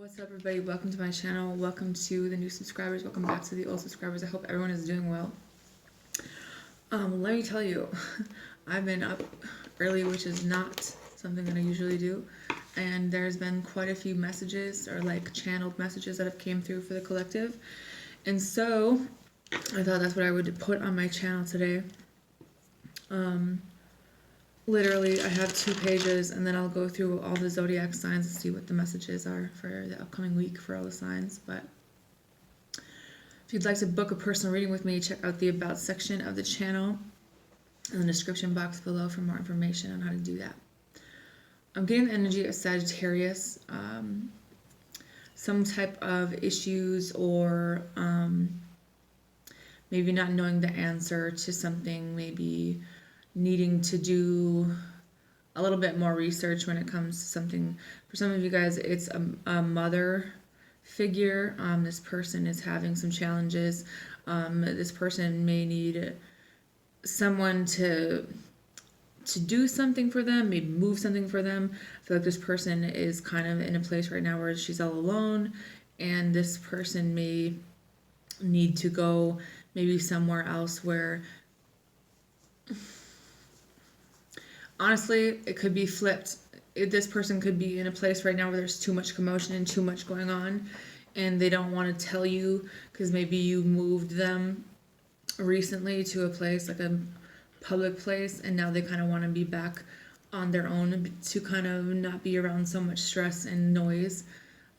What's up, everybody? Welcome to my channel. Welcome to the new subscribers. Welcome back to the old subscribers. I hope everyone is doing well. Let me tell you, I've been up early, which is not something that I usually do, and there's been quite a few messages or like channeled messages that have came through for the collective, and so I thought that's what I would put on my channel today. Literally, I have 2 pages, and then I'll go through all the zodiac signs and see what the messages are for the upcoming week for all the signs. But if you'd like to book a personal reading with me, check out the About section of the channel in the description box below for more information on how to do that. I'm getting the energy of Sagittarius, some type of issues or maybe not knowing the answer to something, maybe needing to do a little bit more research when it comes to something. For some of you guys, it's a mother figure. This person is having some challenges. This person may need someone to do something for them, maybe move something for them. I feel like this person is kind of in a place right now where she's all alone, and this person may need to go maybe somewhere else where, honestly, it could be flipped. This person could be in a place right now where there's too much commotion and too much going on, and they don't want to tell you because maybe you moved them recently to a place, like a public place, and now they kind of want to be back on their own to kind of not be around so much stress and noise.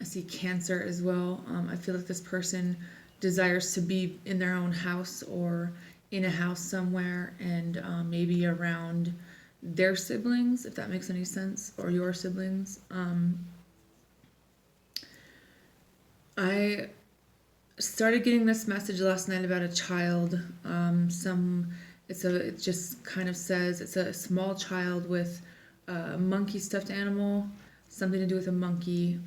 I see Cancer as well. I feel like this person desires to be in their own house or in a house somewhere, and maybe around their siblings, if that makes any sense, or your siblings. I started getting this message last night about a child. It just kind of says it's a small child with a monkey stuffed animal, something to do with a monkey.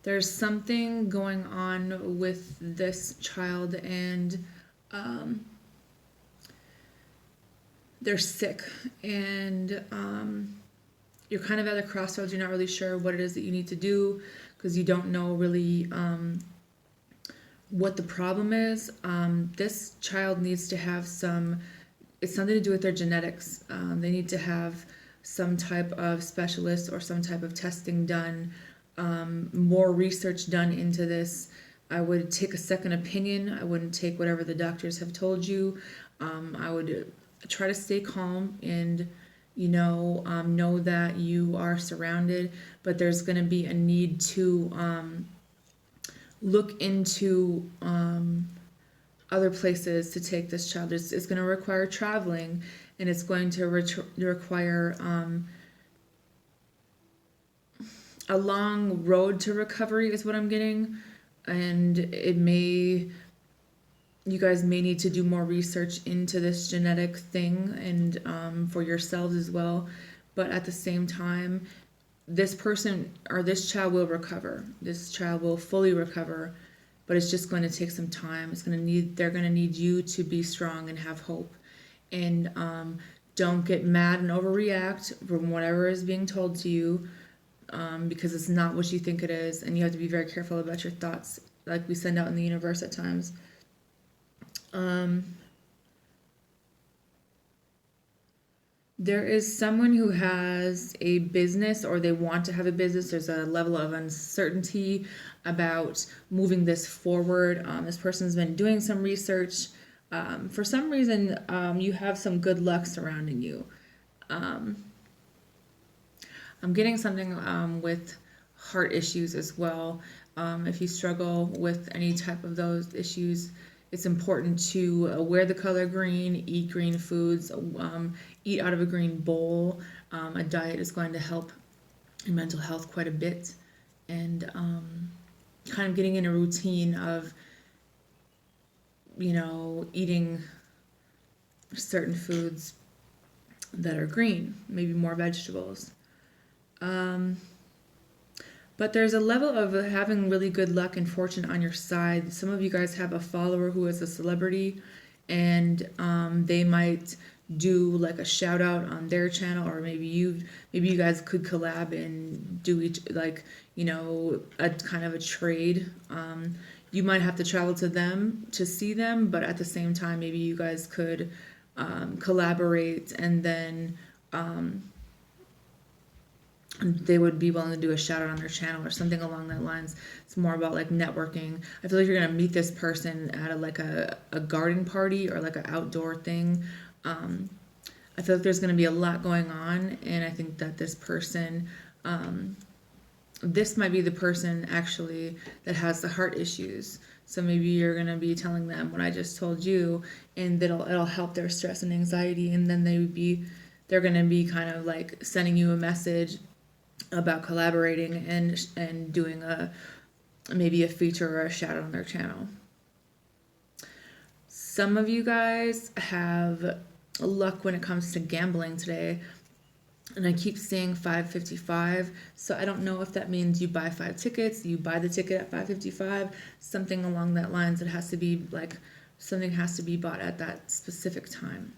There's something going on with this child, and they're sick, and you're kind of at a crossroads. You're not really sure what it is that you need to do because you don't know really what the problem is. This child needs to have it's something to do with their genetics. They need to have some type of specialist or some type of testing done, more research done into this. I would take a second opinion. I wouldn't take whatever the doctors have told you. I would try to stay calm and know that you are surrounded, but there's going to be a need to look into other places to take this child. It's going to require traveling, and it's going to require a long road to recovery is what I'm getting, and you guys may need to do more research into this genetic thing and for yourselves as well. But at the same time, this person or this child will recover. This child will fully recover, but it's just going to take some time. They're going to need you to be strong and have hope. And don't get mad and overreact from whatever is being told to you, because it's not what you think it is. And you have to be very careful about your thoughts, like we send out in the universe at times. There is someone who has a business, or they want to have a business. There's a level of uncertainty about moving this forward. This person's been doing some research. For some reason, you have some good luck surrounding you. I'm getting something with heart issues as well. If you struggle with any type of those issues, it's important to wear the color green, eat green foods, eat out of a green bowl. A diet is going to help your mental health quite a bit, and kind of getting in a routine of, eating certain foods that are green, maybe more vegetables. But there's a level of having really good luck and fortune on your side. Some of you guys have a follower who is a celebrity, and they might do like a shout out on their channel, or maybe you guys could collab and do each, like, a kind of a trade. You might have to travel to them to see them, but at the same time, maybe you guys could collaborate, and then they would be willing to do a shout out on their channel or something along that lines. It's more about like networking. I feel like you're gonna meet this person at a garden party or like an outdoor thing. I feel like there's gonna be a lot going on, and I think that this person, this might be the person actually that has the heart issues. So maybe you're gonna be telling them what I just told you, and it'll help their stress and anxiety, and then they're gonna be kind of like sending you a message about collaborating and doing maybe a feature or a shout out on their channel. Some of you guys have luck when it comes to gambling today, and I keep seeing 555, so I don't know if that means you buy 5 tickets, you buy the ticket at 555, something along that lines. It has to be like something has to be bought at that specific time.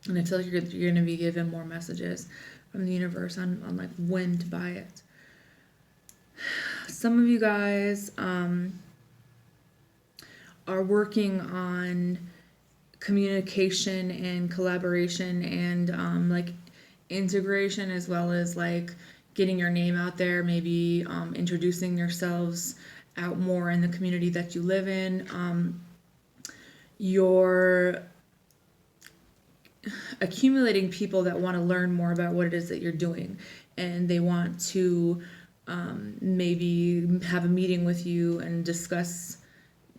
And I feel like you're going to be given more messages from the universe on like when to buy it. Some of you guys are working on communication and collaboration and like integration, as well as like getting your name out there, maybe introducing yourselves out more in the community that you live in. You're accumulating people that want to learn more about what it is that you're doing, and they want to maybe have a meeting with you and discuss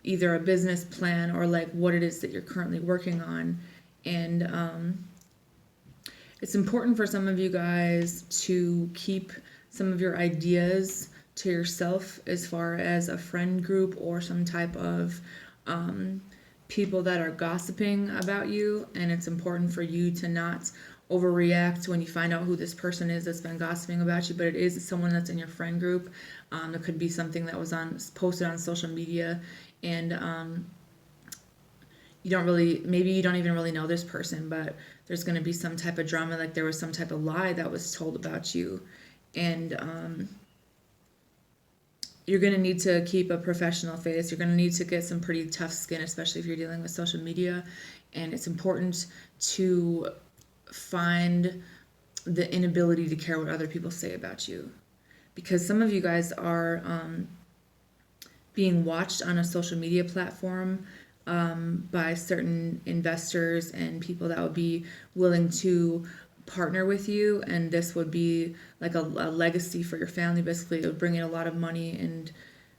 either a business plan or like what it is that you're currently working on. And it's important for some of you guys to keep some of your ideas to yourself, as far as a friend group or some type of people that are gossiping about you. And it's important for you to not overreact when you find out who this person is that's been gossiping about you, but it is someone that's in your friend group. It could be something that was posted on social media, and maybe you don't even really know this person, but there's going to be some type of drama, like there was some type of lie that was told about you. And you're going to need to keep a professional face. You're going to need to get some pretty tough skin, especially if you're dealing with social media. And it's important to find the inability to care what other people say about you, because some of you guys are being watched on a social media platform by certain investors and people that would be willing to partner with you, and this would be like a legacy for your family. Basically, it would bring in a lot of money, and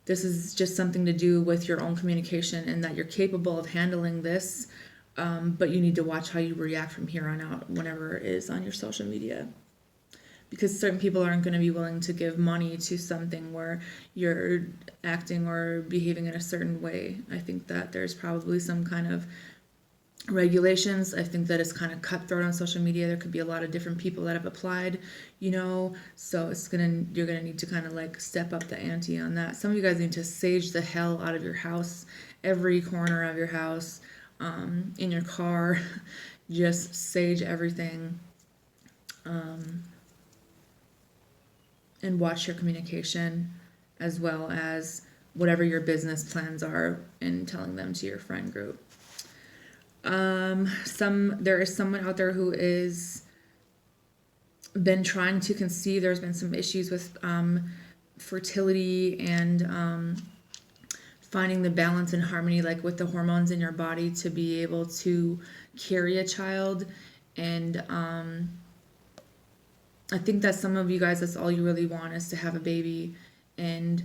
this is just something to do with your own communication, and that you're capable of handling this, but you need to watch how you react from here on out whenever it is on your social media, because certain people aren't going to be willing to give money to something where you're acting or behaving in a certain way. I think that there's probably some kind of regulations. I think that it's kind of cutthroat on social media. There could be a lot of different people that have applied, so you're gonna need to kind of like step up the ante on that. Some of you guys need to sage the hell out of your house, every corner of your house, in your car. Just sage everything, and watch your communication, as well as whatever your business plans are, and telling them to your friend group. There is someone out there who is been trying to conceive. There's been some issues with fertility and finding the balance and harmony, like with the hormones in your body, to be able to carry a child. And I think that some of you guys, that's all you really want, is to have a baby. And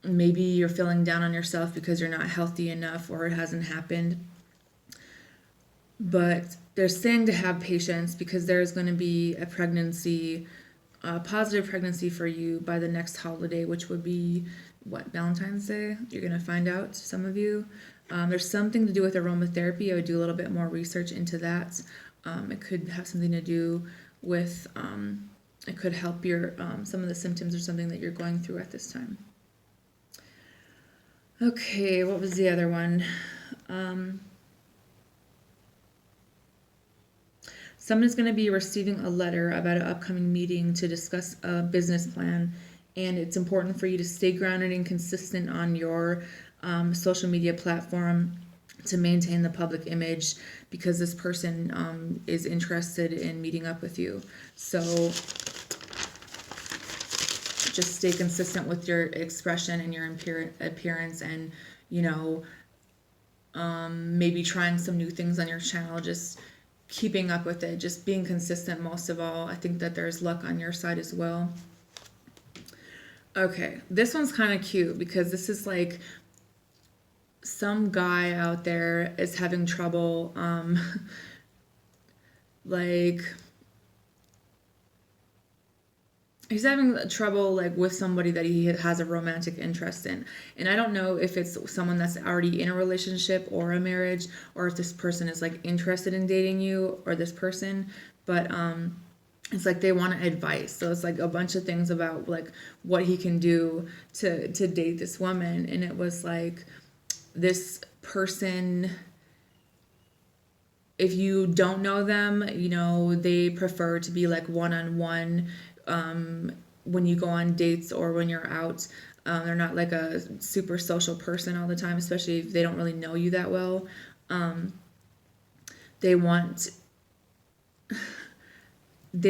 maybe you're feeling down on yourself because you're not healthy enough, or it hasn't happened. But they're saying to have patience, because there's going to be a positive pregnancy for you by the next holiday, which would be Valentine's Day. You're going to find out, some of you. There's something to do with aromatherapy. I would do a little bit more research into that. It could have something to do with, it could help your some of the symptoms or something that you're going through at this time. Okay, what was the other one? Someone is going to be receiving a letter about an upcoming meeting to discuss a business plan, and it's important for you to stay grounded and consistent on your social media platform to maintain the public image, because this person is interested in meeting up with you. So just stay consistent with your expression and your appearance, and maybe trying some new things on your channel, just keeping up with it, just being consistent most of all. I think that there's luck on your side as well. Okay, this one's kind of cute because this is like some guy out there is having trouble, like he's having trouble like with somebody that he has a romantic interest in. And I don't know if it's someone that's already in a relationship or a marriage, or if this person is like interested in dating you or this person, but it's like they want advice. So it's like a bunch of things about like what he can do to date this woman. And it was like, this person, if you don't know them, they prefer to be like one-on-one when you go on dates or when you're out. They're not like a super social person all the time, especially if they don't really know you that well. They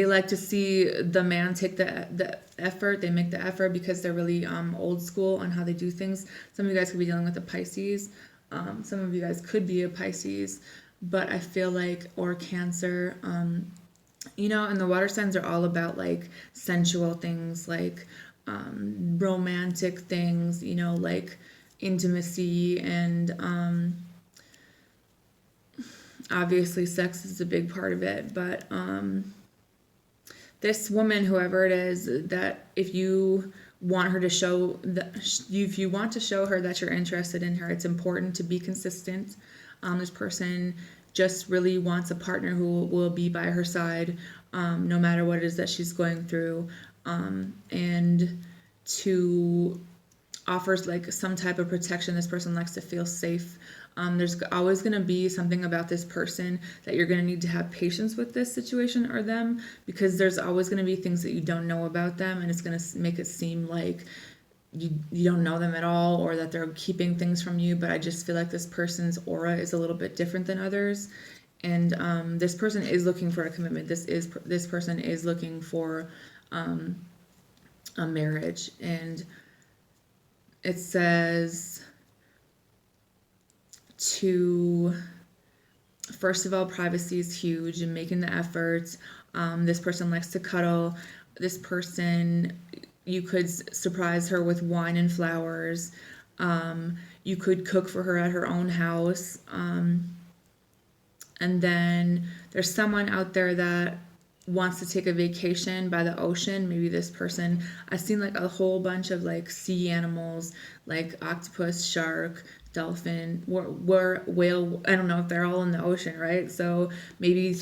like to see the man take the effort. They make the effort because they're really old school on how they do things. Some of you guys could be dealing with a Pisces. Some of you guys could be a Pisces, but I feel like, or Cancer. And the water signs are all about like sensual things, like romantic things, like intimacy, and obviously sex is a big part of it. But this woman, whoever it is, that if you want her to show that, if you want to show her that you're interested in her, it's important to be consistent. This person just really wants a partner who will be by her side, no matter what it is that she's going through, and to offers like some type of protection. This person likes to feel safe. There's always going to be something about this person that you're going to need to have patience with this situation or them, because there's always going to be things that you don't know about them, and it's going to make it seem like you don't know them at all, or that they're keeping things from you. But I just feel like this person's aura is a little bit different than others, and this person is looking for a commitment. This person is looking for a marriage. And it says first of all, privacy is huge, and making the efforts. This person likes to cuddle. This person, you could surprise her with wine and flowers. You could cook for her at her own house. And then there's someone out there that wants to take a vacation by the ocean. Maybe this person, I've seen like a whole bunch of like sea animals, like octopus, shark, dolphin, whale. I don't know if they're all in the ocean, right? So maybe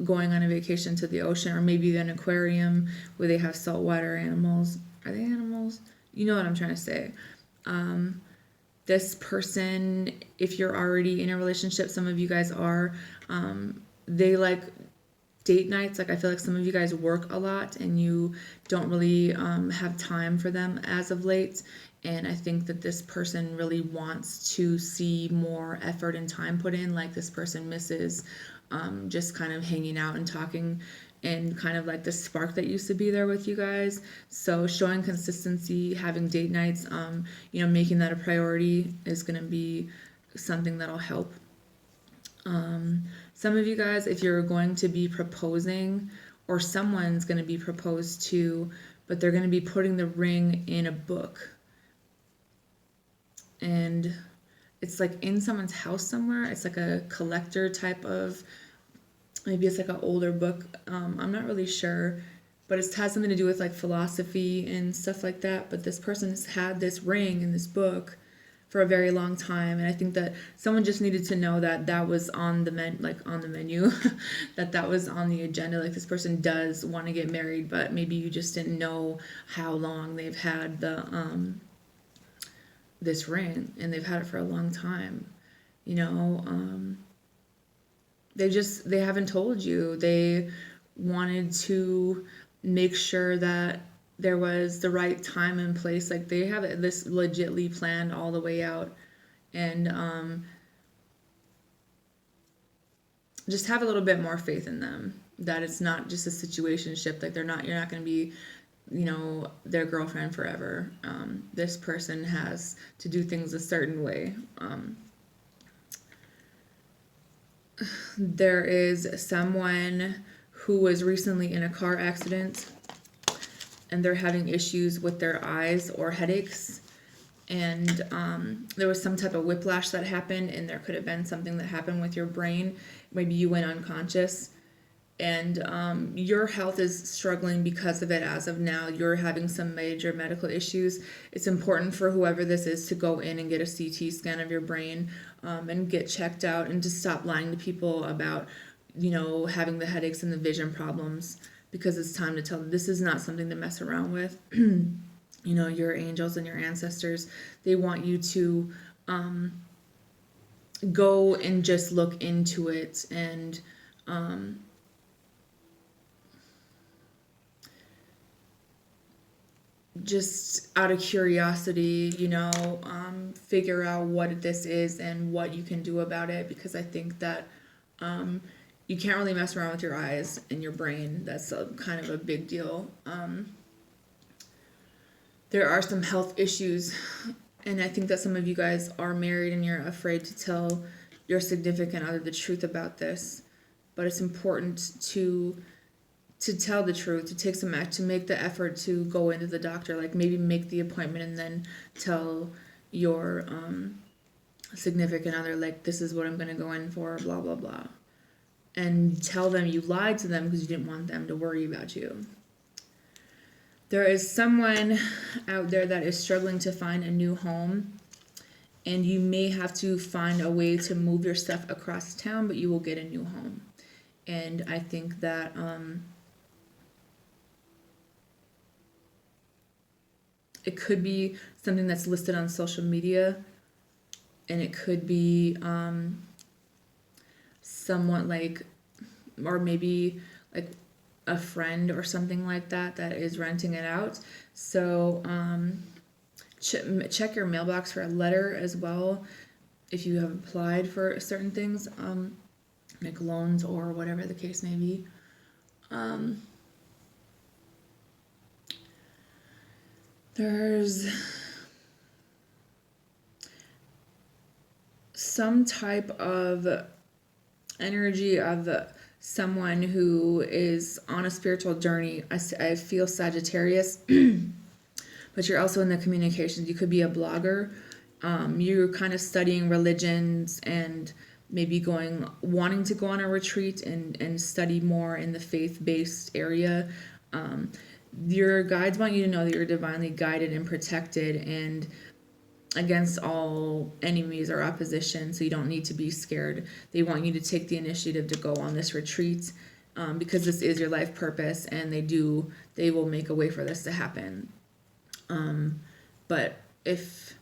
going on a vacation to the ocean, or maybe an aquarium where they have saltwater animals. Are they animals? You know what I'm trying to say. This person, if you're already in a relationship, some of you guys are, they like date nights. Like I feel like some of you guys work a lot and you don't really have time for them as of late. And I think that this person really wants to see more effort and time put in. Like this person misses just kind of hanging out and talking, and kind of like the spark that used to be there with you guys. So showing consistency, having date nights, making that a priority is going to be something that'll help. Some of you guys, if you're going to be proposing, or someone's going to be proposed to, but they're going to be putting the ring in a book. And it's like in someone's house somewhere. It's like a collector type of, maybe it's like an older book. I'm not really sure, but it has something to do with like philosophy and stuff like that. But this person has had this ring in this book for a very long time, and I think that someone just needed to know that that was on the menu, that was on the agenda. Like this person does want to get married, but maybe you just didn't know how long they've had the this ring, and they've had it for a long time, they haven't told you. They wanted to make sure that there was the right time and place. Like they have this legitly planned all the way out. And just have a little bit more faith in them, that it's not just a situationship. Like you're not going to be, their girlfriend forever. This person has to do things a certain way. There is someone who was recently in a car accident and they're having issues with their eyes or headaches. And there was some type of whiplash that happened, and there could have been something that happened with your brain. Maybe you went unconscious, and your health is struggling because of it as of now. You're having some major medical issues. It's important for whoever this is to go in and get a CT scan of your brain and get checked out, and to stop lying to people about, having the headaches and the vision problems, because it's time to tell them this is not something to mess around with. Your angels and your ancestors, they want you to go and just look into it, and just out of curiosity, figure out what this is and what you can do about it, because I think that you can't really mess around with your eyes and your brain. That's kind of a big deal. There are some health issues, and I think that some of you guys are married and you're afraid to tell your significant other the truth about this. But it's important to tell the truth, to take some act, to make the effort to go into the doctor, like maybe make the appointment and then tell your significant other, like, this is what I'm going to go in for, blah, blah, blah. And tell them you lied to them because you didn't want them to worry about you. There is someone out there that is struggling to find a new home, and you may have to find a way to move your stuff across town, but you will get a new home. And I think that it could be something that's listed on social media, and it could be somewhat like, or maybe like a friend or something like that is renting it out. So check your mailbox for a letter as well if you have applied for certain things, like loans or whatever the case may be. There's some type of energy of someone who is on a spiritual journey. I feel Sagittarius, but you're also in the communications. You could be a blogger. You're kind of studying religions and maybe wanting to go on a retreat and study more in the faith-based area. Your guides want you to know that you're divinely guided and protected and against all enemies or opposition, so you don't need to be scared. They want you to take the initiative to go on this retreat because this is your life purpose, and they will make a way for this to happen. But if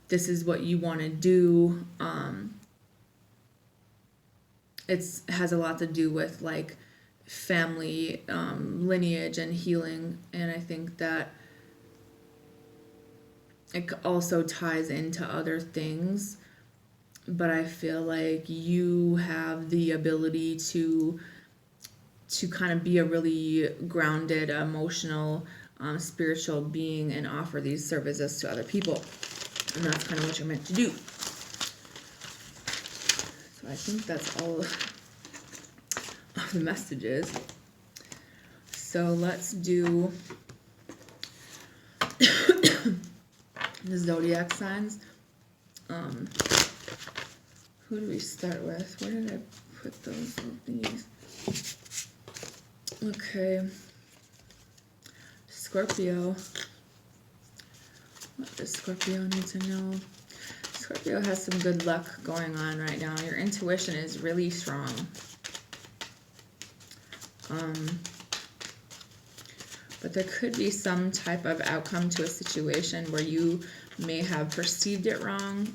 this is what you want to do, it has a lot to do with like family lineage and healing, and I think that it also ties into other things, but I feel like you have the ability to kind of be a really grounded, emotional, spiritual being and offer these services to other people, and that's kind of what you're meant to do. So I think that's all of the messages. So let's do the zodiac signs. Who do we start with? Where did I put those little thingies? Okay. Scorpio. What does Scorpio need to know? Scorpio has some good luck going on right now. Your intuition is really strong. But there could be some type of outcome to a situation where you may have perceived it wrong.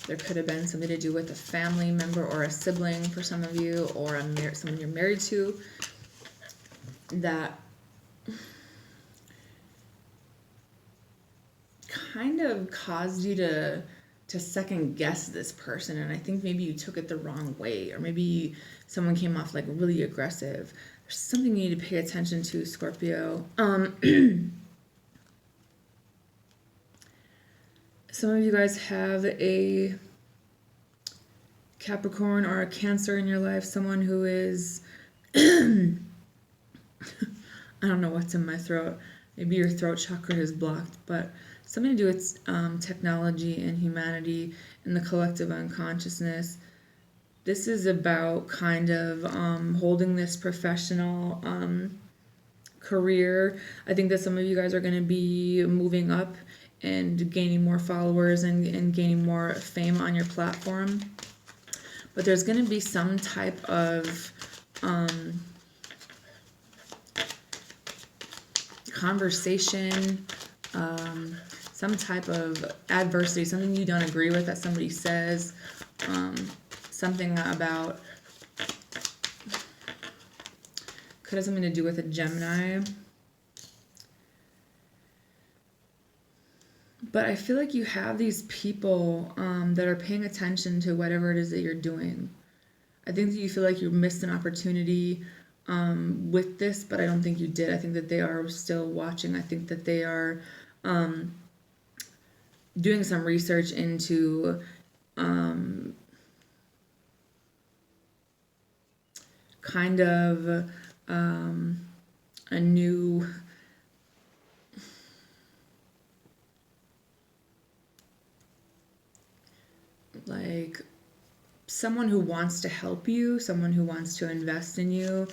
There could have been something to do with a family member or a sibling for some of you, or someone you're married to that kind of caused you to second guess this person, and I think maybe you took it the wrong way, or maybe someone came off like really aggressive. There's something you need to pay attention to, Scorpio. Some of you guys have a Capricorn or a Cancer in your life, someone who is I don't know what's in my throat. Maybe your throat chakra is blocked, but something to do with technology and humanity and the collective unconsciousness. This is about kind of holding this professional career. I think that some of you guys are going to be moving up and gaining more followers and gaining more fame on your platform. But there's going to be some type of conversation, some type of adversity, something you don't agree with that somebody says, something about, could have something to do with a Gemini. But I feel like you have these people that are paying attention to whatever it is that you're doing. I think that you feel like you missed an opportunity with this, but I don't think you did. I think that they are still watching. I think that they are doing some research into kind of a new like someone who wants to help you, someone who wants to invest in you,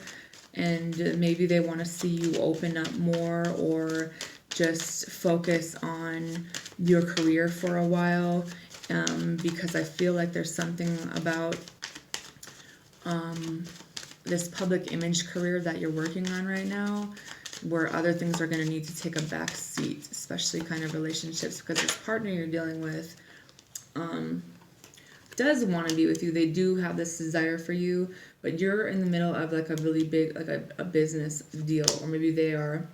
and maybe they want to see you open up more or just focus on your career for a while, because I feel like there's something about this public image career that you're working on right now where other things are going to need to take a back seat, especially kind of relationships, because this partner you're dealing with does want to be with you. They do have this desire for you, but you're in the middle of like a really big, like a business deal, or maybe they are.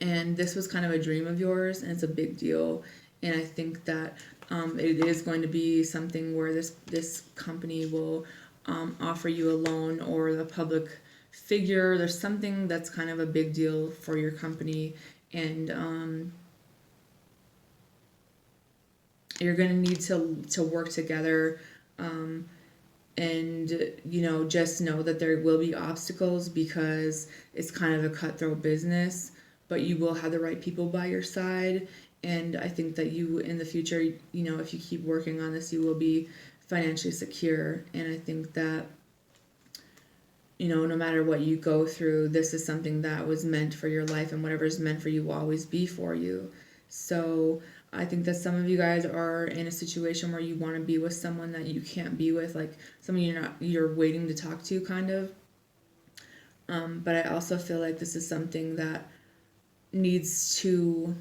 And this was kind of a dream of yours, and it's a big deal. And I think that it is going to be something where this company will offer you a loan, or the public figure. There's something that's kind of a big deal for your company, and you're going to need to work together, and just know that there will be obstacles because it's kind of a cutthroat business, but you will have the right people by your side. And I think that you in the future, if you keep working on this, you will be financially secure. And I think that no matter what you go through, this is something that was meant for your life, and whatever is meant for you will always be for you. So I think that some of you guys are in a situation where you want to be with someone that you can't be with, like someone you're waiting to talk to, kind of. But I also feel like this is something that needs to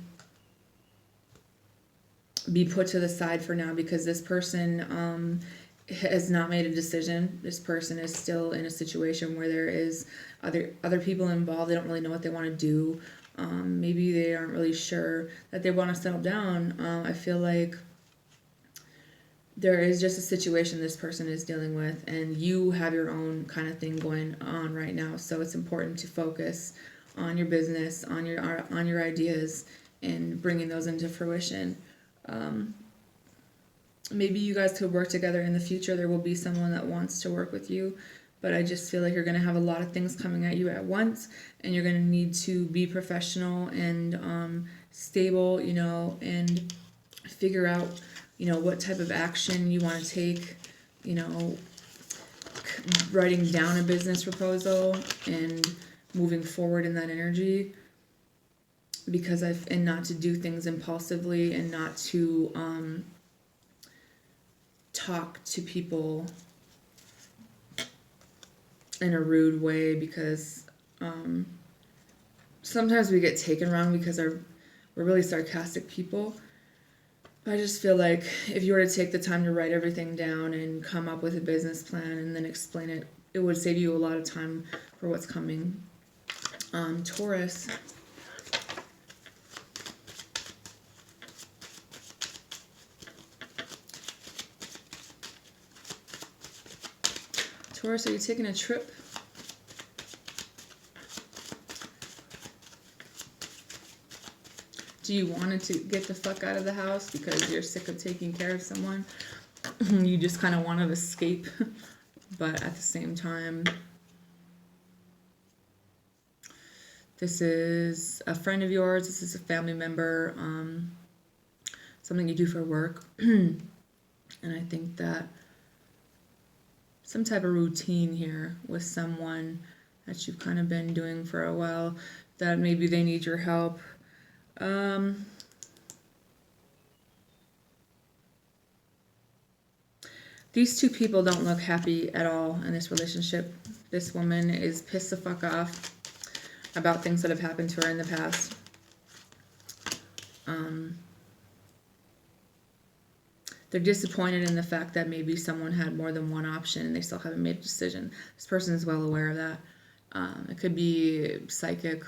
be put to the side for now, because this person has not made a decision. This person is still in a situation where there is other people involved. They don't really know what they want to do. Maybe they aren't really sure that they want to settle down. I feel like there is just a situation this person is dealing with, and you have your own kind of thing going on right now. So it's important to focus on your business, on your ideas, and bringing those into fruition. Maybe you guys could work together in the future. There will be someone that wants to work with you, but I just feel like you're going to have a lot of things coming at you at once, and you're going to need to be professional and stable, and figure out, what type of action you want to take, writing down a business proposal and moving forward in that energy, because and not to do things impulsively, and not to talk to people in a rude way, because sometimes we get taken wrong because we're really sarcastic people. I just feel like if you were to take the time to write everything down and come up with a business plan and then explain it, it would save you a lot of time for what's coming. Taurus. Taurus, are you taking a trip? Do you want to get the fuck out of the house because you're sick of taking care of someone? You just kind of want to escape, but at the same time, this is a friend of yours, this is a family member, something you do for work. And I think that some type of routine here with someone that you've kind of been doing for a while, that maybe they need your help. These two people don't look happy at all in this relationship. This woman is pissed the fuck off about things that have happened to her in the past. They're disappointed in the fact that maybe someone had more than one option and they still haven't made a decision. This person is well aware of that. It could be psychic.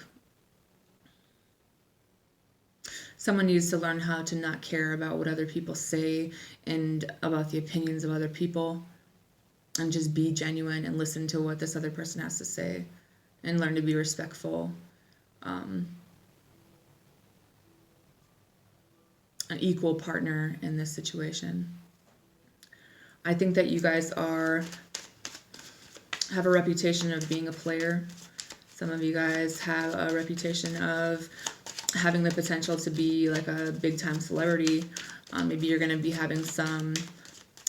Someone needs to learn how to not care about what other people say and about the opinions of other people, and just be genuine and listen to what this other person has to say and learn to be respectful. An equal partner in this situation. I think that you guys have a reputation of being a player. Some of you guys have a reputation of having the potential to be like a big time celebrity. Maybe you're going to be having some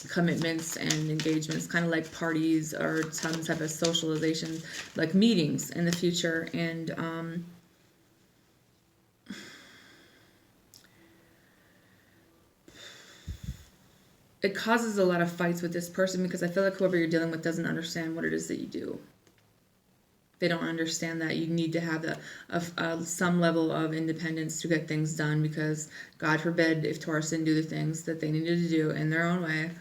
commitments and engagements, kind of like parties or some type of socialization, like meetings in the future. And it causes a lot of fights with this person because I feel like whoever you're dealing with doesn't understand what it is that you do. They don't understand that you need to have some level of independence to get things done, because God forbid if Taurus didn't do the things that they needed to do in their own way,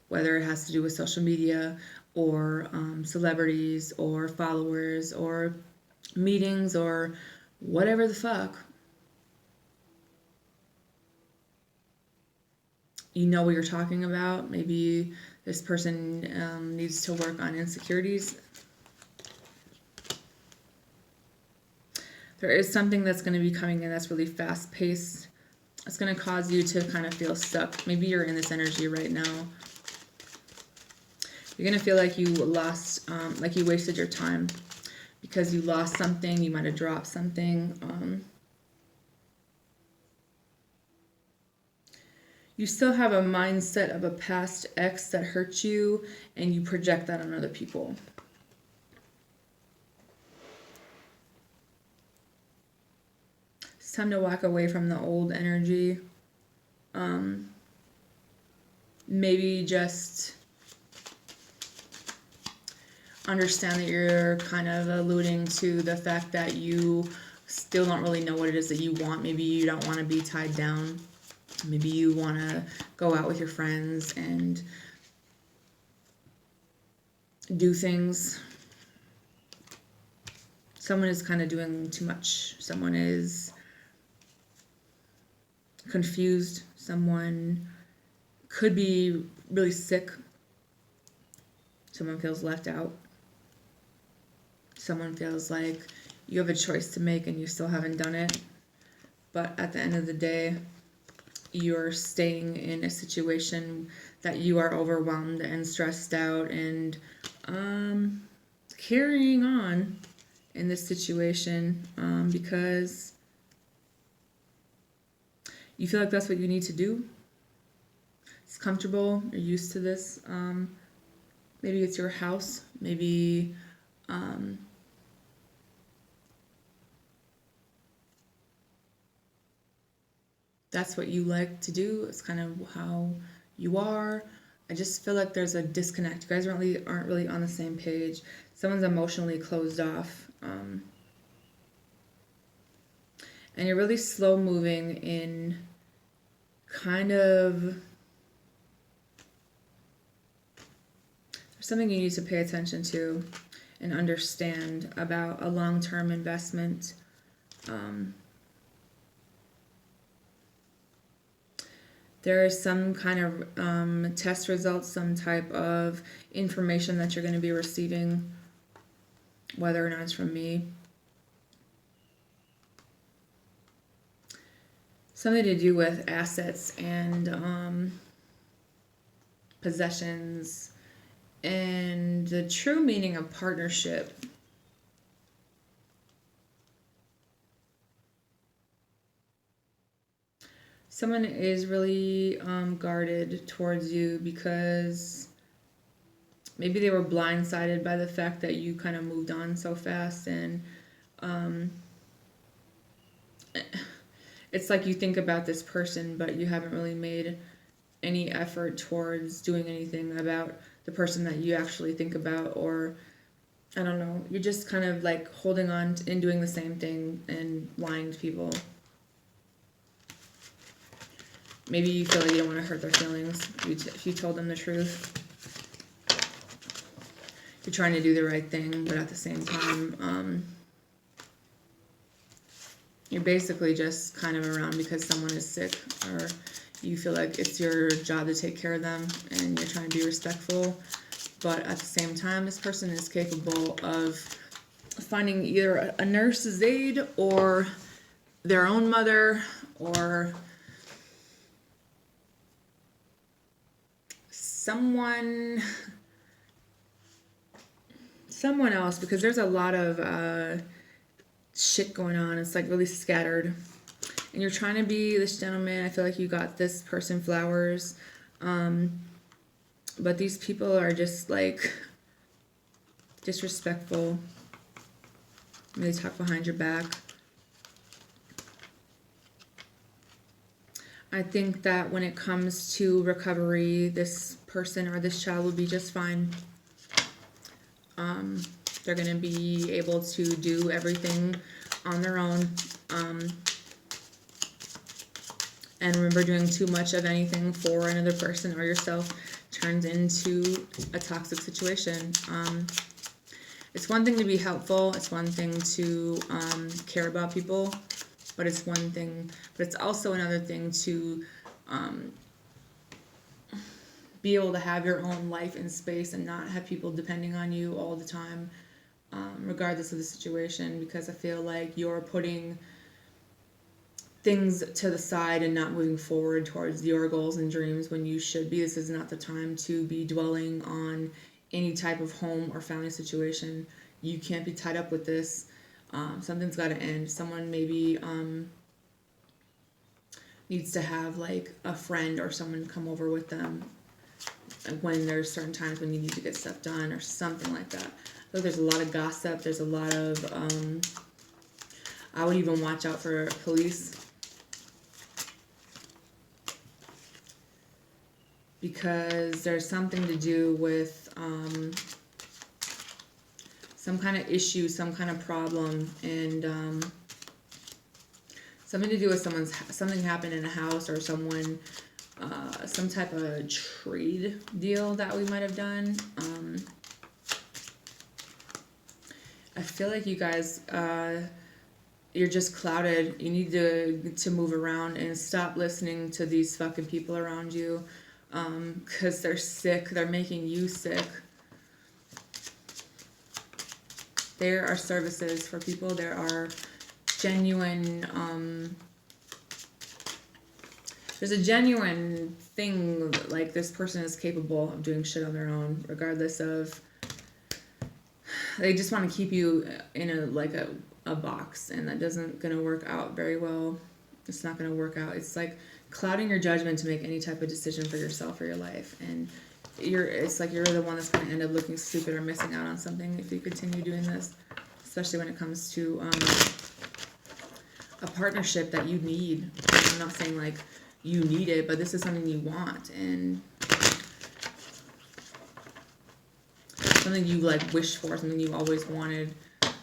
whether it has to do with social media or celebrities or followers or meetings or whatever the fuck. You know what you're talking about. Maybe this person needs to work on insecurities. There is something that's going to be coming in that's really fast paced. It's going to cause you to kind of feel stuck. Maybe you're in this energy right now. You're going to feel like you lost, like you wasted your time because you lost something. You might have dropped something. You still have a mindset of a past ex that hurt you, and you project that on other people. It's time to walk away from the old energy. Maybe just understand that you're kind of alluding to the fact that you still don't really know what it is that you want. Maybe you don't want to be tied down. Maybe you want to go out with your friends and do things. Someone is kind of doing too much. Someone is confused. Someone could be really sick. Someone feels left out. Someone feels like you have a choice to make and you still haven't done it. But at the end of the day, you're staying in a situation that you are overwhelmed and stressed out and carrying on in this situation because you feel like that's what you need to do. It's comfortable. You're used to this. Maybe it's your house. Maybe that's what you like to do. It's kind of how you are. I just feel like there's a disconnect. You guys aren't really on the same page. Someone's emotionally closed off. And And you're really slow moving in kind of something you need to pay attention to and understand about a long-term investment. There is some kind of test results, some type of information that you're going to be receiving, whether or not it's from me. Something to do with assets and possessions and the true meaning of partnership. Someone is really guarded towards you because maybe they were blindsided by the fact that you kind of moved on so fast, and it's like you think about this person, but you haven't really made any effort towards doing anything about the person that you actually think about, or I don't know, you're just kind of like holding on and doing the same thing and lying to people. Maybe you feel like you don't want to hurt their feelings if you told them the truth. You're trying to do the right thing, but at the same time, you're basically just kind of around because someone is sick, or you feel like it's your job to take care of them and you're trying to be respectful. But at the same time, this person is capable of finding either a nurse's aide or their own mother or someone else, because there's a lot of shit going on. It's like really scattered. And you're trying to be this gentleman. I feel like you got this person flowers. But these people are just like disrespectful. They talk behind your back. I think that when it comes to recovery, this person or this child will be just fine. They're going to be able to do everything on their own. And remember, doing too much of anything for another person or yourself turns into a toxic situation. It's one thing to be helpful. It's one thing to care about people. But it's one thing. But it's also another thing to be able to have your own life and space and not have people depending on you all the time, regardless of the situation. Because I feel like you're putting things to the side and not moving forward towards your goals and dreams when you should be. This is not the time to be dwelling on any type of home or family situation. You can't be tied up with this. Something's got to end. Someone maybe needs to have like a friend or someone come over with them when there's certain times when you need to get stuff done or something like that. So there's a lot of gossip. There's a lot of I would even watch out for police, because there's something to do with some kind of issue, some kind of problem, and something to do with something happened in a house, or someone, some type of trade deal that we might have done. I feel like you guys, you're just clouded. You need to move around and stop listening to these fucking people around you. Because they're sick. They're making you sick. There are services for people. There are genuine, there's a genuine thing, like this person is capable of doing shit on their own, regardless of, they just want to keep you in a box, and that doesn't gonna work out very well. It's not gonna work out. It's like clouding your judgment to make any type of decision for yourself or your life, and it's like you're the one that's going to end up looking stupid or missing out on something if you continue doing this, especially when it comes to a partnership that you need. I'm not saying like you need it, but this is something you want, and something you like wish for, something you always wanted,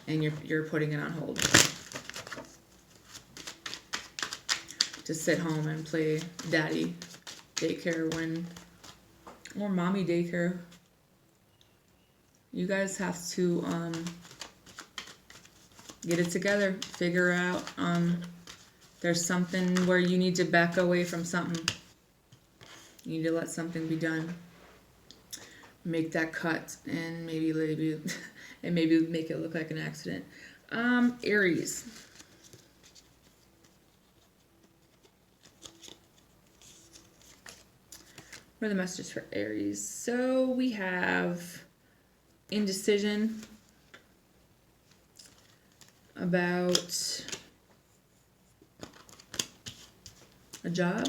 and you're putting it on hold. to sit home and play daddy daycare or mommy daycare. You guys have to get it together, figure out there's something where you need to back away from something. You need to let something be done. Make that cut and maybe make it look like an accident. Aries. What are the messages for Aries? So we have indecision about a job.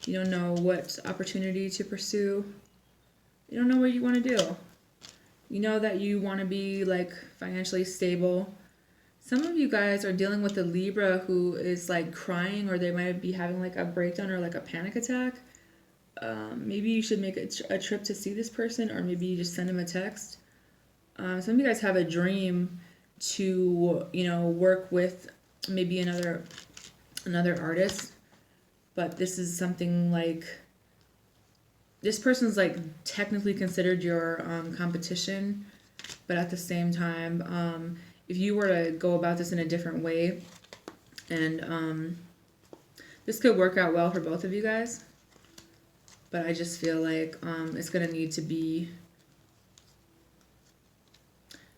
You don't know what opportunity to pursue. You don't know what you want to do. You know that you want to be like financially stable. Some of you guys are dealing with a Libra who is like crying, or they might be having like a breakdown or like a panic attack. Maybe you should make a trip to see this person, or maybe you just send them a text. Some of you guys have a dream to, work with maybe another artist, but this is something like, this person's like technically considered your competition, but at the same time, if you were to go about this in a different way, and this could work out well for both of you guys, but I just feel like it's going to need to be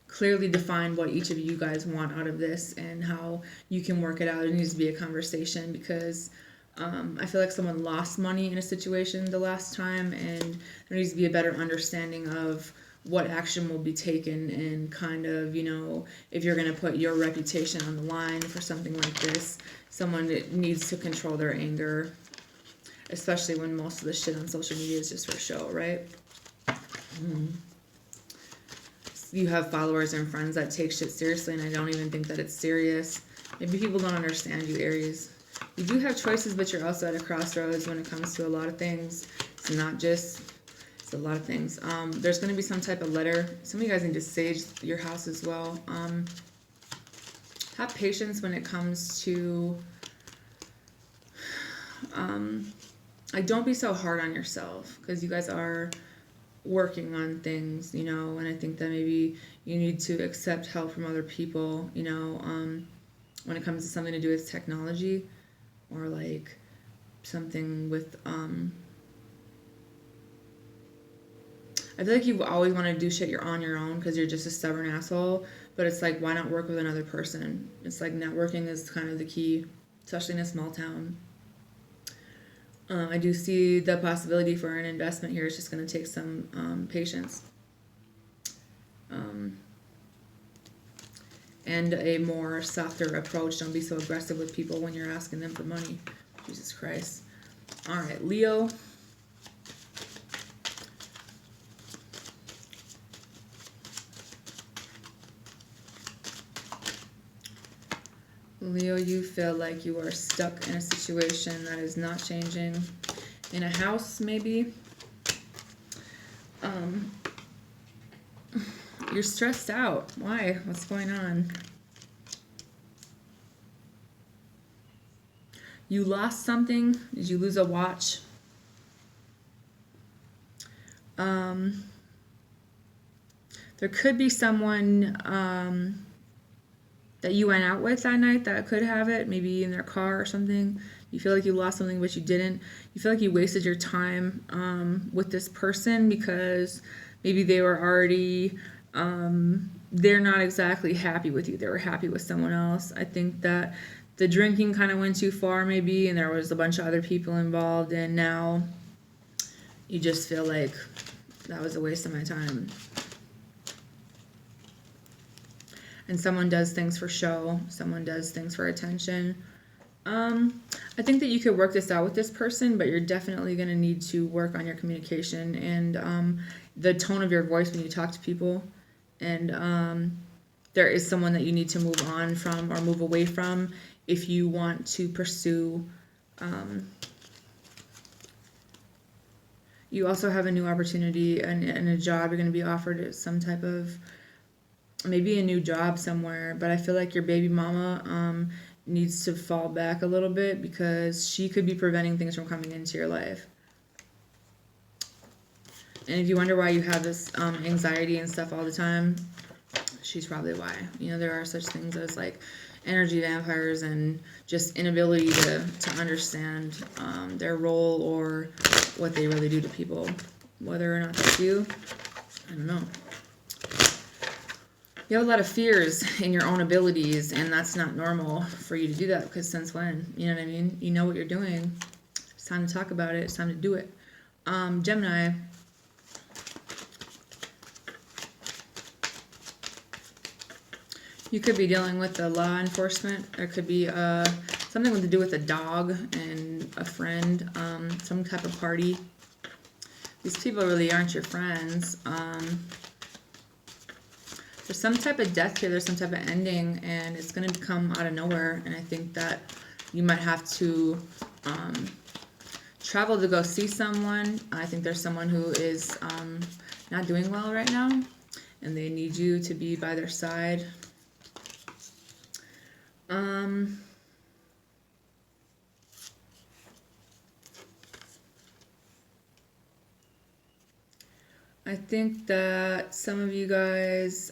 clearly defined what each of you guys want out of this and how you can work it out. It needs to be a conversation, because I feel like someone lost money in a situation the last time, and there needs to be a better understanding of what action will be taken, and kind of, if you're going to put your reputation on the line for something like this, someone that needs to control their anger, especially when most of the shit on social media is just for show, right? You have followers and friends that take shit seriously, and I don't even think that it's serious. Maybe people don't understand you, Aries. You do have choices, but you're also at a crossroads when it comes to a lot of things. It's not just, it's a lot of things. There's going to be some type of letter. Some of you guys need to sage your house as well. Have patience when it comes to, like, don't be so hard on yourself, because you guys are working on things, and I think that maybe you need to accept help from other people, when it comes to something to do with technology, or like something with, I feel like you always want to do shit you're on your own because you're just a stubborn asshole, but it's like, why not work with another person? It's like networking is kind of the key, especially in a small town. I do see the possibility for an investment here. It's just going to take some patience. And a more softer approach. Don't be so aggressive with people when you're asking them for money. Jesus Christ. All right, Leo. Leo, you feel like you are stuck in a situation that is not changing. In a house, maybe. You're stressed out. Why? What's going on? You lost something. Did you lose a watch? There could be someone that you went out with that night that could have it, maybe in their car or something. You feel like you lost something, but you didn't. You feel like you wasted your time with this person because maybe they were already, they're not exactly happy with you. They were happy with someone else. I think that the drinking kind of went too far maybe, and there was a bunch of other people involved, and now you just feel like that was a waste of my time. And someone does things for show. Someone does things for attention. I think that you could work this out with this person, but you're definitely going to need to work on your communication and the tone of your voice when you talk to people. And there is someone that you need to move on from or move away from if you want to pursue. You also have a new opportunity and a job. You're going to be offered some type of, maybe a new job somewhere, but I feel like your baby mama needs to fall back a little bit because she could be preventing things from coming into your life. And if you wonder why you have this anxiety and stuff all the time, she's probably why. You know, there are such things as like energy vampires and just inability to understand their role or what they really do to people. Whether or not that's you, I don't know. You have a lot of fears in your own abilities, and that's not normal for you to do that, because since when? You know what I mean? You know what you're doing. It's time to talk about it. It's time to do it. Gemini. You could be dealing with the law enforcement. There could be something to do with a dog and a friend, some type of party. These people really aren't your friends. There's some type of death here. There's some type of ending, and it's going to come out of nowhere. And I think that you might have to travel to go see someone. I think there's someone who is not doing well right now, and they need you to be by their side. I think that some of you guys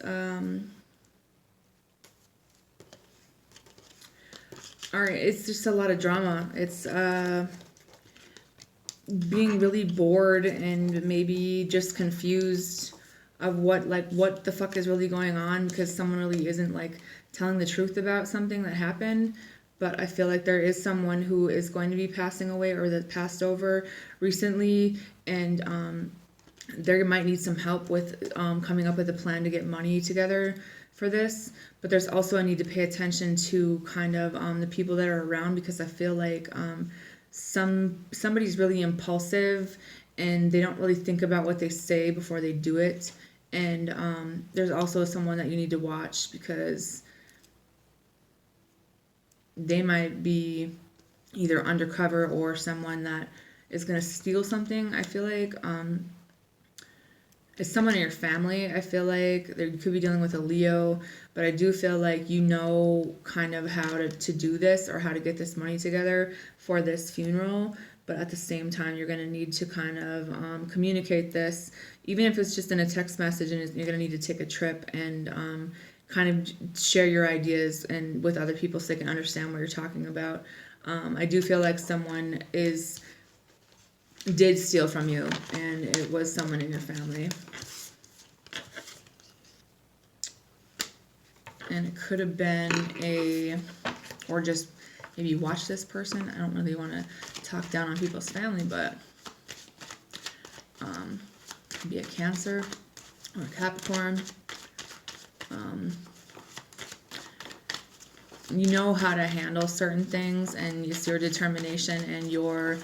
it's just a lot of drama. It's being really bored and maybe just confused of what the fuck is really going on, because someone really isn't like telling the truth about something that happened. But I feel like there is someone who is going to be passing away or that passed over recently, and they might need some help with coming up with a plan to get money together for this. But there's also a need to pay attention to kind of the people that are around, because I feel like somebody's really impulsive and they don't really think about what they say before they do it. And there's also someone that you need to watch, because they might be either undercover or someone that is going to steal something. I feel like it's someone in your family. I feel like you could be dealing with a Leo, but I do feel like you know kind of how to do this or how to get this money together for this funeral. But at the same time, you're going to need to kind of communicate this, even if it's just in a text message, and you're going to need to take a trip and kind of share your ideas and with other people so they can understand what you're talking about. I do feel like someone did steal from you, and it was someone in your family. And it could have been or just maybe watch this person. I don't really want to talk down on people's family, but it could be a Cancer or a Capricorn. You know how to handle certain things, and it's your determination and your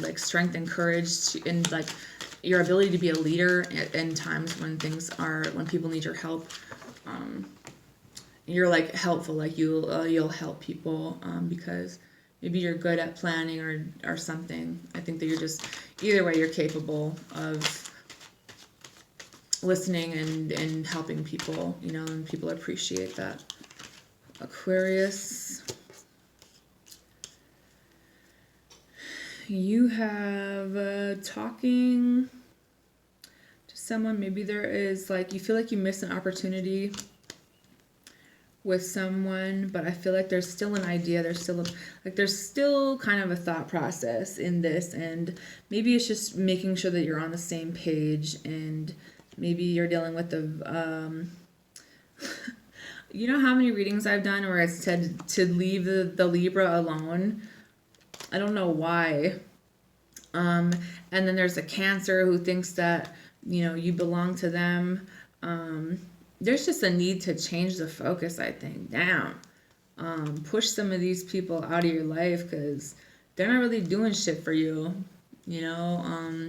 like strength and courage and like your ability to be a leader in times when when people need your help. You're like helpful, like you'll help people because maybe you're good at planning or something. I think that you're just, either way, you're capable of listening and helping people, you know, and people appreciate that. Aquarius. You have talking to someone. Maybe there is like, you feel like you missed an opportunity with someone, but I feel like there's still an idea. There's still kind of a thought process in this, and maybe it's just making sure that you're on the same page, and maybe you're dealing with the you know how many readings I've done where it's said to leave the Libra alone? I don't know why. And then there's a Cancer who thinks that, you know, you belong to them. There's just a need to change the focus, I think, down. Push some of these people out of your life, because they're not really doing shit for you. You know,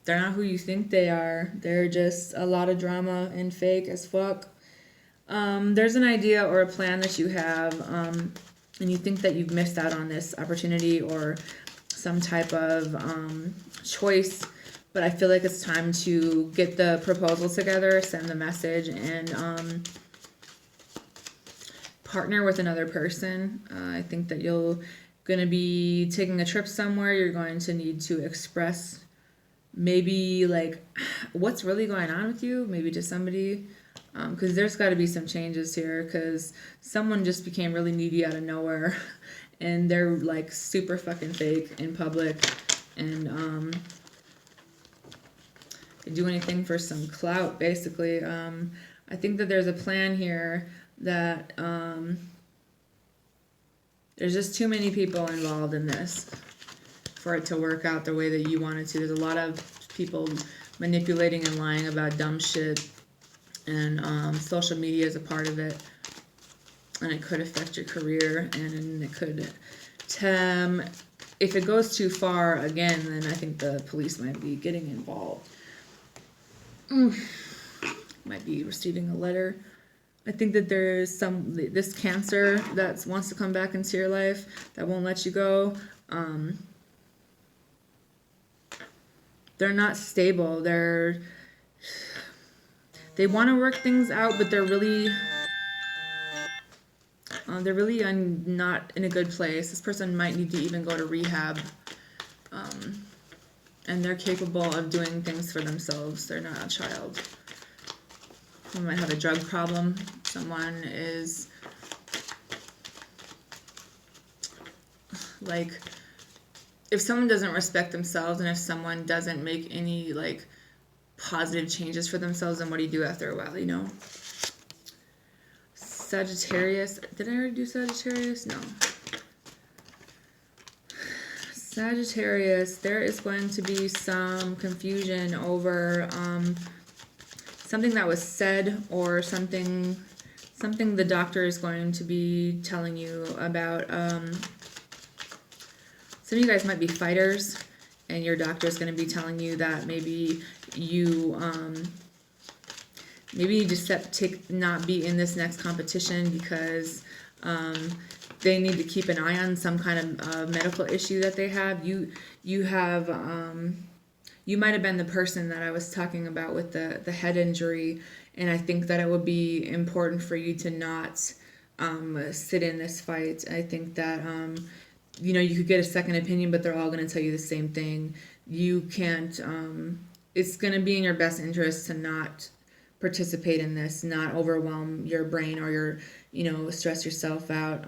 they're not who you think they are. They're just a lot of drama and fake as fuck. There's an idea or a plan that you have, and you think that you've missed out on this opportunity or some type of choice. But I feel like it's time to get the proposal together, send the message, and partner with another person. I think that you're going to be taking a trip somewhere. You're going to need to express maybe like what's really going on with you, maybe to somebody. Because there's got to be some changes here, because someone just became really needy out of nowhere and they're like super fucking fake in public, and they do anything for some clout, basically. I think that there's a plan here that there's just too many people involved in this for it to work out the way that you want it to. There's a lot of people manipulating and lying about dumb shit, and social media is a part of it, and it could affect your career, and it could, if it goes too far, again, then I think the police might be getting involved. Might be receiving a letter. I think that there's this cancer that wants to come back into your life that won't let you go. They're not stable. They want to work things out, but they're really not in a good place. This person might need to even go to rehab, and they're capable of doing things for themselves. They're not a child. Someone might have a drug problem. Someone is like, if someone doesn't respect themselves, and if someone doesn't make any like positive changes for themselves, then what do you do after a while, you know? Sagittarius. Did I already do Sagittarius? No. Sagittarius, there is going to be some confusion over something that was said, or something the doctor is going to be telling you about. Some of you guys might be fighters, and your doctor is going to be telling you that maybe you just not be in this next competition because they need to keep an eye on some kind of medical issue that they have. You might have been the person that I was talking about with the head injury, and I think that it would be important for you to not sit in this fight. I think that you could get a second opinion, but they're all going to tell you the same thing. You can't. It's going to be in your best interest to not participate in this, not overwhelm your brain or stress yourself out.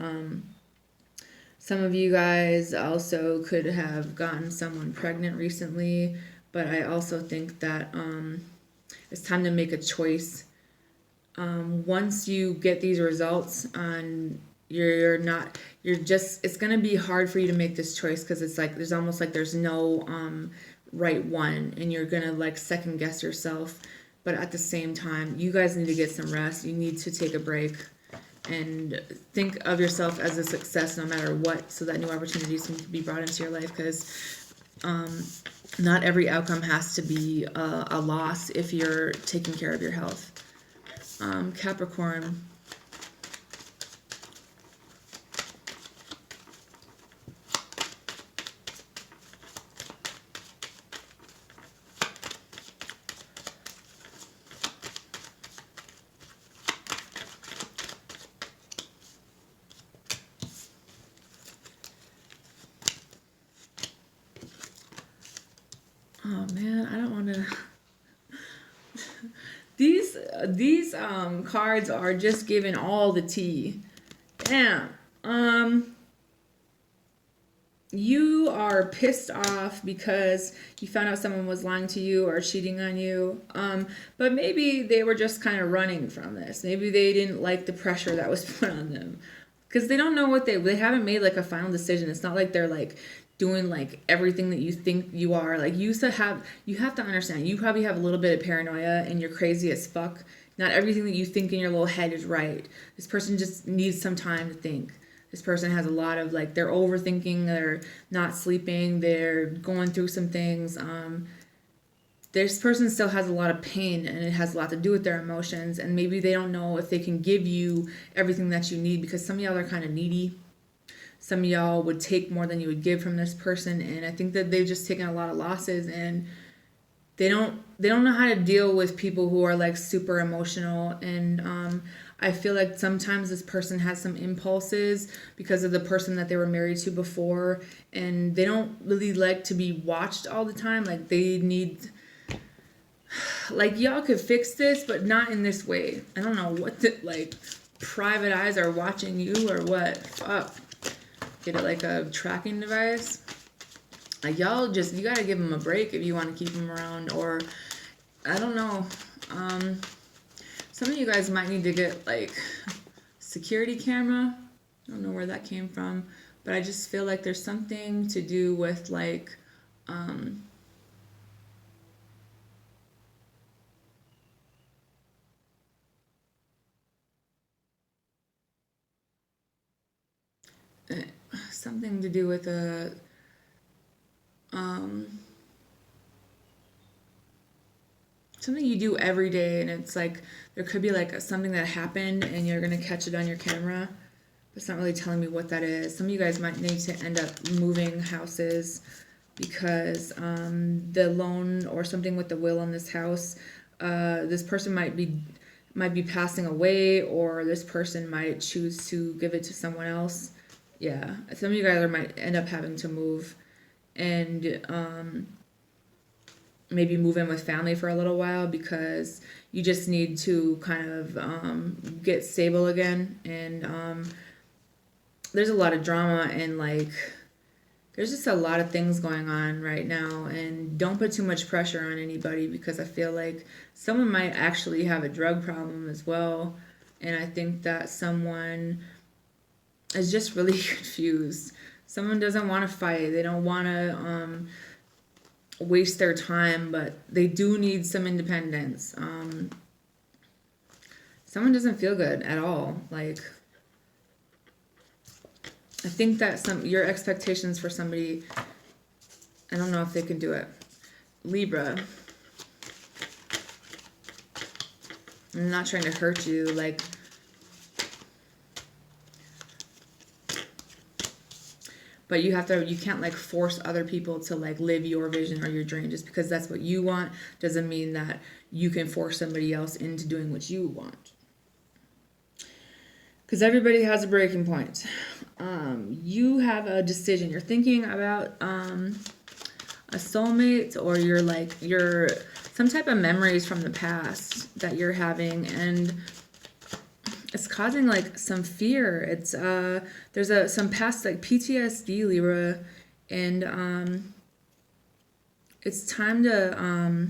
Some of you guys also could have gotten someone pregnant recently, but I also think that it's time to make a choice. Once you get these results it's going to be hard for you to make this choice, because it's like there's no right one, and you're going to like second guess yourself. But at the same time, you guys need to get some rest. You need to take a break and think of yourself as a success no matter what, so that new opportunities can be brought into your life, because not every outcome has to be a loss if you're taking care of your health. Capricorn. Oh man, I don't want to. These cards are just giving all the tea. Damn. You are pissed off because you found out someone was lying to you or cheating on you. But maybe they were just kind of running from this. Maybe they didn't like the pressure that was put on them, because they don't know what they haven't made like a final decision. It's not like they're like doing like everything that you think you are. Like you have to understand, you probably have a little bit of paranoia and you're crazy as fuck. Not everything that you think in your little head is right. This person just needs some time to think. This person has a lot of like, they're overthinking, they're not sleeping, they're going through some things. This person still has a lot of pain, and it has a lot to do with their emotions, and maybe they don't know if they can give you everything that you need, because some of y'all are kind of needy. Some of y'all would take more than you would give from this person, and I think that they've just taken a lot of losses, and they don't know how to deal with people who are like super emotional. And I feel like sometimes this person has some impulses because of the person that they were married to before, and they don't really like to be watched all the time. Like they need, like y'all could fix this, but not in this way. I don't know what the, like private eyes are watching you or what. Fuck. Get it like a tracking device. Like y'all just, you gotta give them a break if you want to keep them around, or I don't know. Some of you guys might need to get like security camera. I don't know where that came from, but I just feel like there's something to do with like something to do with a something you do every day, and it's like there could be like something that happened and you're gonna catch it on your camera, but it's not really telling me what that is. Some of you guys might need to end up moving houses because the loan or something with the will on this house, this person might be passing away, or this person might choose to give it to someone else. Yeah, some of you guys might end up having to move and maybe move in with family for a little while because you just need to kind of get stable again. And there's a lot of drama and like there's just a lot of things going on right now, and don't put too much pressure on anybody because I feel like someone might actually have a drug problem as well, and I think that someone is just really confused. Someone doesn't want to fight. They don't want to waste their time, but they do need some independence. Someone doesn't feel good at all. Like, I think that your expectations for somebody, I don't know if they can do it. Libra. I'm not trying to hurt you, like, but you can't like force other people to like live your vision or your dream. Just because that's what you want doesn't mean that you can force somebody else into doing what you want. Because everybody has a breaking point. You have a decision. You're thinking about a soulmate, or you're some type of memories from the past that you're having, and it's causing like some fear. It's there's some past like PTSD, Libra, and it's time to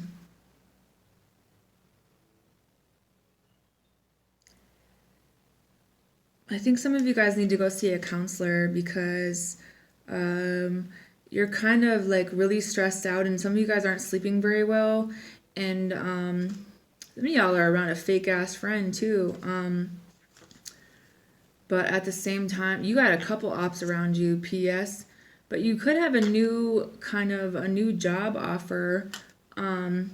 I think some of you guys need to go see a counselor because you're kind of like really stressed out, and some of you guys aren't sleeping very well, and some of y'all are around a fake ass friend too. But at the same time, you got a couple ops around you, PS, but you could have a new job offer. I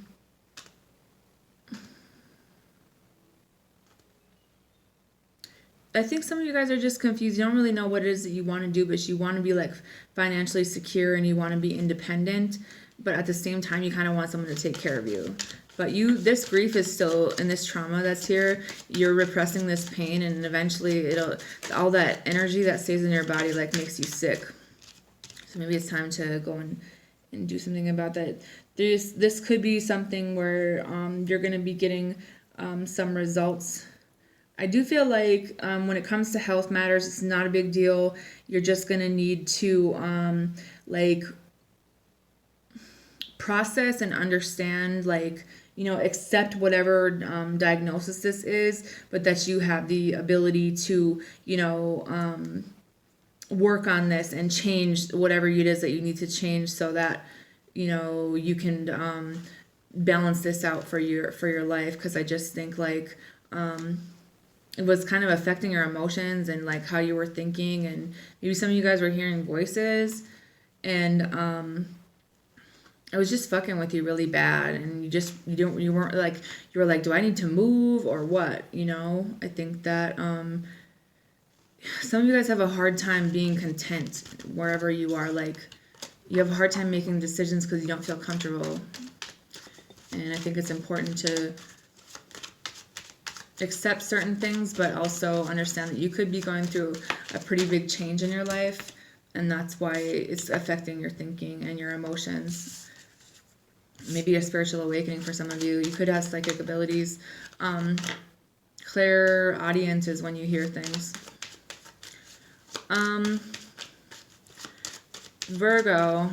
think some of you guys are just confused. You don't really know what it is that you want to do, but you want to be like financially secure and you want to be independent, but at the same time you kind of want someone to take care of you. But this grief is still, and this trauma that's here, you're repressing this pain, and eventually all that energy that stays in your body like makes you sick. So maybe it's time to go and do something about that. This could be something where you're going to be getting some results. I do feel like when it comes to health matters, it's not a big deal. You're just going to need to like process and understand, like, accept whatever diagnosis this is, but that you have the ability to, work on this and change whatever it is that you need to change so that, you can balance this out for your life. Because I just think like it was kind of affecting your emotions and like how you were thinking, and maybe some of you guys were hearing voices, and I was just fucking with you really bad, and you weren't like, you were like, do I need to move or what? I think that some of you guys have a hard time being content wherever you are. Like, you have a hard time making decisions because you don't feel comfortable, and I think it's important to accept certain things, but also understand that you could be going through a pretty big change in your life, and that's why it's affecting your thinking and your emotions. Maybe a spiritual awakening for some of you. You could have psychic abilities. Clairaudience is when you hear things. Virgo.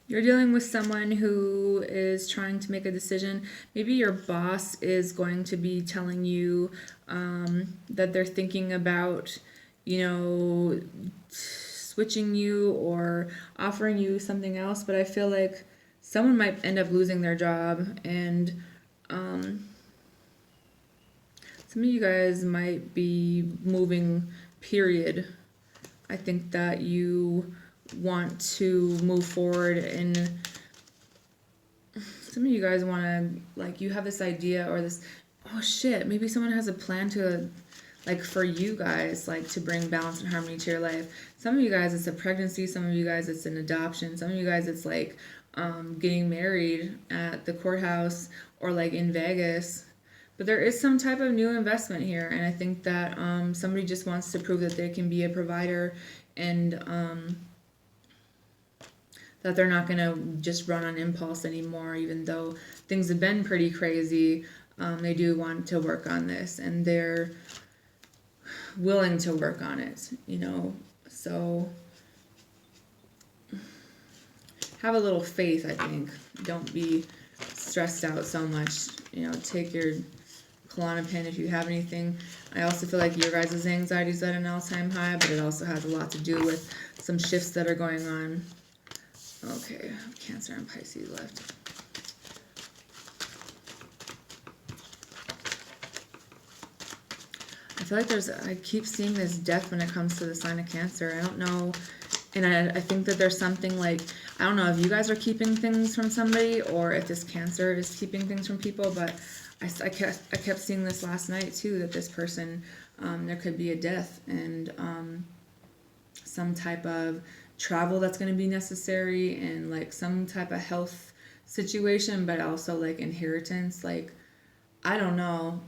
You're dealing with someone who is trying to make a decision. Maybe your boss is going to be telling you that they're thinking about, switching you or offering you something else. But I feel like someone might end up losing their job, and some of you guys might be moving, period. I think that you want to move forward, and some of you guys want to, you have this idea or this, oh shit, maybe someone has a plan to, for you guys, to bring balance and harmony to your life. Some of you guys it's a pregnancy, some of you guys it's an adoption, some of you guys it's getting married at the courthouse or in Vegas. But there is some type of new investment here, and I think that somebody just wants to prove that they can be a provider, and that they're not going to just run on impulse anymore, even though things have been pretty crazy. They do want to work on this, and they're willing to work on it, So have a little faith, I think. Don't be stressed out so much. Take your Klonopin if you have anything. I also feel like your guys' anxiety is at an all-time high, but it also has a lot to do with some shifts that are going on. Okay, Cancer and Pisces left. I feel like I keep seeing this death when it comes to the sign of Cancer. I don't know, and I think that there's something I don't know if you guys are keeping things from somebody or if this Cancer is keeping things from people, but I kept seeing this last night too, that this person, there could be a death and some type of travel that's going to be necessary, and some type of health situation, but also inheritance. I don't know,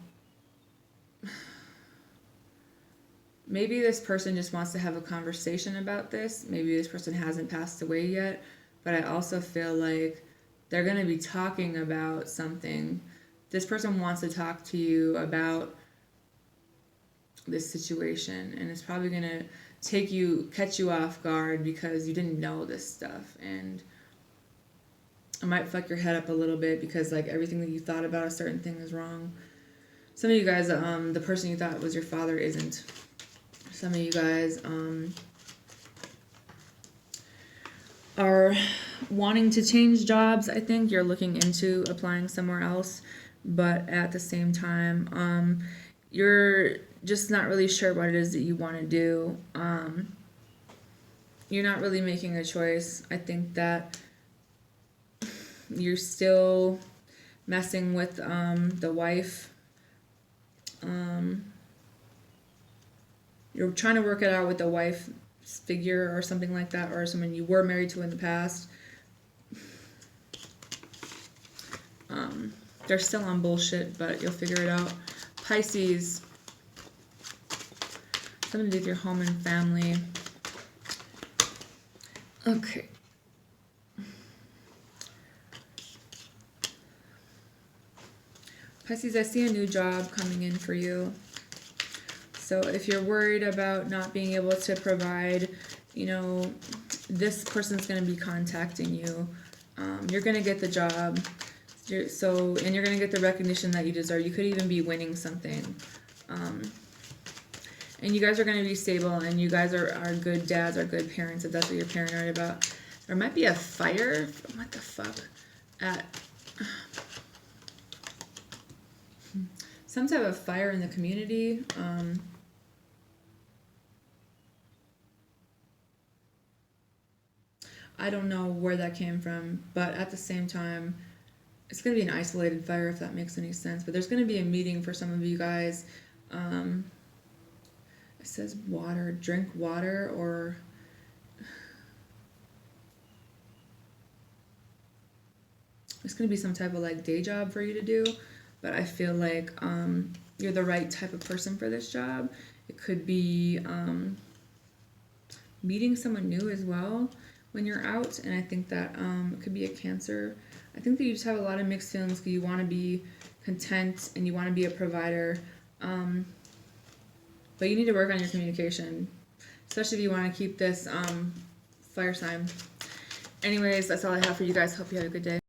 maybe this person just wants to have a conversation about this. Maybe this person hasn't passed away yet, but I also feel like they're going to be talking about something. This person wants to talk to you about this situation, and it's probably going to catch you off guard because you didn't know this stuff, and it might fuck your head up a little bit because everything that you thought about a certain thing is wrong. Some of you guys, the person you thought was your father isn't. Some of you guys are wanting to change jobs. I think you're looking into applying somewhere else, but at the same time, you're just not really sure what it is that you want to do. You're not really making a choice. I think that you're still messing with the wife. You're trying to work it out with the wife figure or something like that, or someone you were married to in the past. They're still on bullshit, but you'll figure it out. Pisces. Something to do with your home and family. Okay. Pisces, I see a new job coming in for you. So if you're worried about not being able to provide, this person's going to be contacting you. You're going to get the job. And you're going to get the recognition that you deserve. You could even be winning something. And you guys are going to be stable, and you guys are good dads, are good parents, if that's what you're paranoid about. There might be a fire. What the fuck? Some type of fire in the community. I don't know where that came from, but at the same time, it's going to be an isolated fire, if that makes any sense. But there's going to be a meeting for some of you guys. It says water, drink water, or it's going to be some type of like day job for you to do, but I feel like you're the right type of person for this job. It could be meeting someone new as well when you're out, and I think that it could be a Cancer. I think that you just have a lot of mixed feelings because you want to be content and you want to be a provider, but you need to work on your communication, especially if you want to keep this fire sign. Anyways, that's all I have for you guys. Hope you have a good day.